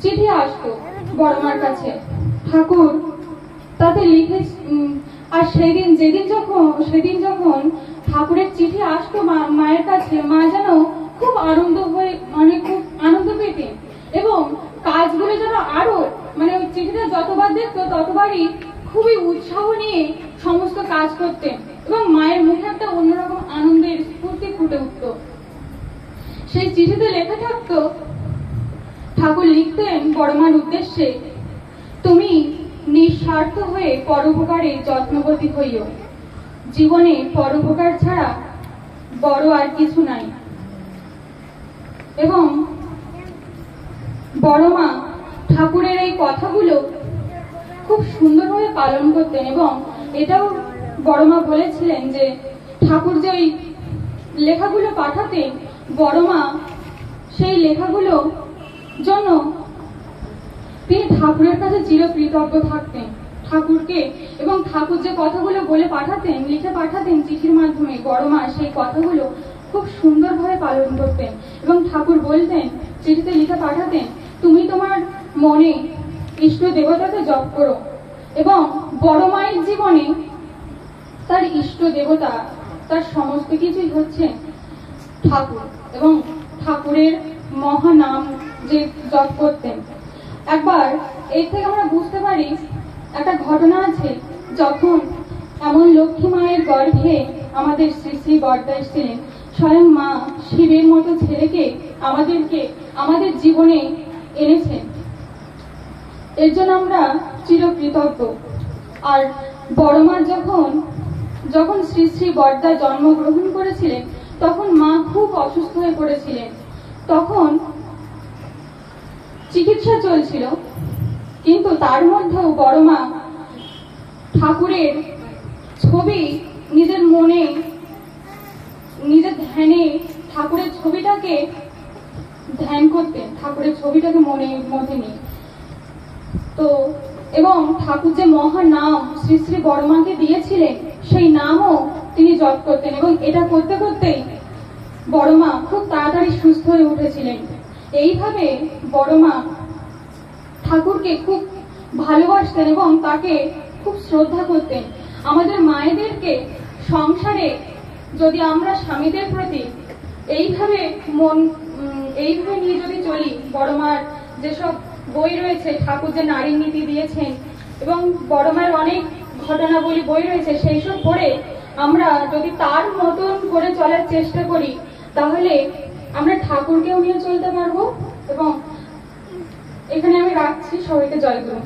চিঠি আসতো বড়মার কাছে। ঠাকুর তাতে লিখে, আর সেদিন যখন ঠাকুরের চিঠি আসতো মায়ের কাছে, মা যেন খুব খুব আনন্দ পেতেন এবং কাজগুলো যেন আরো ওই চিঠিটা যতবার দেখতো ততবারই খুবই উৎসাহ নিয়ে সমস্ত কাজ করতেন এবং মায়ের মুখে একটা অন্যরকম আনন্দের স্ফূর্তি ফুটে উঠত। সেই চিঠিতে লেখা থাকতো, ঠাকুর লিখতেন বড়মার উদ্দেশ্যে, তুমি নিঃস্বার্থ হয়ে পরোপকারে যত্নবতী হইও। জীবনে পরোপকার ছাড়া বড় আর কিছু নাই। এবং বড়মা ঠাকুরের এই কথাগুলো খুব সুন্দরভাবে পালন করতেন এবং এটাও বড়মা বলেছিলেন যে ঠাকুর যে ওই লেখাগুলো পাঠাতেন, বড়মা সেই লেখাগুলো জন্য তিনি ঠাকুরের কাছে চিরকৃতজ্ঞ থাকতেন ঠাকুরকে। এবং ঠাকুর যে কথাগুলো বলে পাঠাতেন, লিখে পাঠাতেন চিঠির মাধ্যমে, বড়মা সেই কথাগুলো খুব সুন্দরভাবে পালন করতেন এবং ঠাকুর বলতেন, চিঠিতে লিখে পাঠাতেন, তুমি তোমার মনে ইষ্ট দেবতাকে জপ করো। এবং বড় মায়ের জীবনে তার ইষ্ট দেবতা, তার সমস্ত কিছুই হচ্ছে ঠাকুর এবং ঠাকুরের মহানাম যে জপ করতেন। একবার এর থেকে আমরা বুঝতে পারি, একটা ঘটনা আছে, যখন এমন লক্ষ্মী মায়ের গর্ভে আমাদের শ্রী শ্রী বর্দা এসেছিলেন, স্বয়ং মা শিবের মতো ছেলেকে আমাদের জীবনে এনেছেন, এর জন্য আমরা চিরকৃতজ্ঞ। আর বড়মা যখন শ্রী শ্রী বর্দা জন্মগ্রহণ করেছিলেন, তখন মা খুব অসুস্থ হয়ে পড়েছিলেন। তখন চিকিৎসা চলছিল, কিন্তু তার মধ্যেও বড়মা ঠাকুরের ছবি নিজের মনে, নিজের ধ্যানে ঠাকুরের ছবিটাকে ধ্যান করতেন, ঠাকুরের ছবিটাকে মনের মধ্যে নিয়ে। তো এবং ঠাকুর যে মহা নাম শ্রী শ্রী বড়মাকে দিয়েছিলেন, সেই নামও তিনি জপ করতেন এবং এটা করতে করতেই বড়মা খুব তাড়াতাড়ি সুস্থ হয়ে উঠেছিলেন। এইভাবে বড়মা ঠাকুরকে খুব ভালোবাসতেন এবং তাকে খুব শ্রদ্ধা করতেন। আমাদের মায়েদেরকে সংসারে যদি আমরা স্বামীদের প্রতি এইভাবে নিয়ে যদি চলি, বড়মার যেসব বই রয়েছে, ঠাকুর যে নারীর নীতি দিয়েছেন এবং বড়মার অনেক ঘটনাবলী বই রয়েছে, সেই সব পড়ে আমরা যদি তার মতন করে চলার চেষ্টা করি, তাহলে আমরা ঠাকুরকেও নিয়ে চলতে পারবো। এবং এখানে আমি রাখছি, সবাইকে জয় গুরু।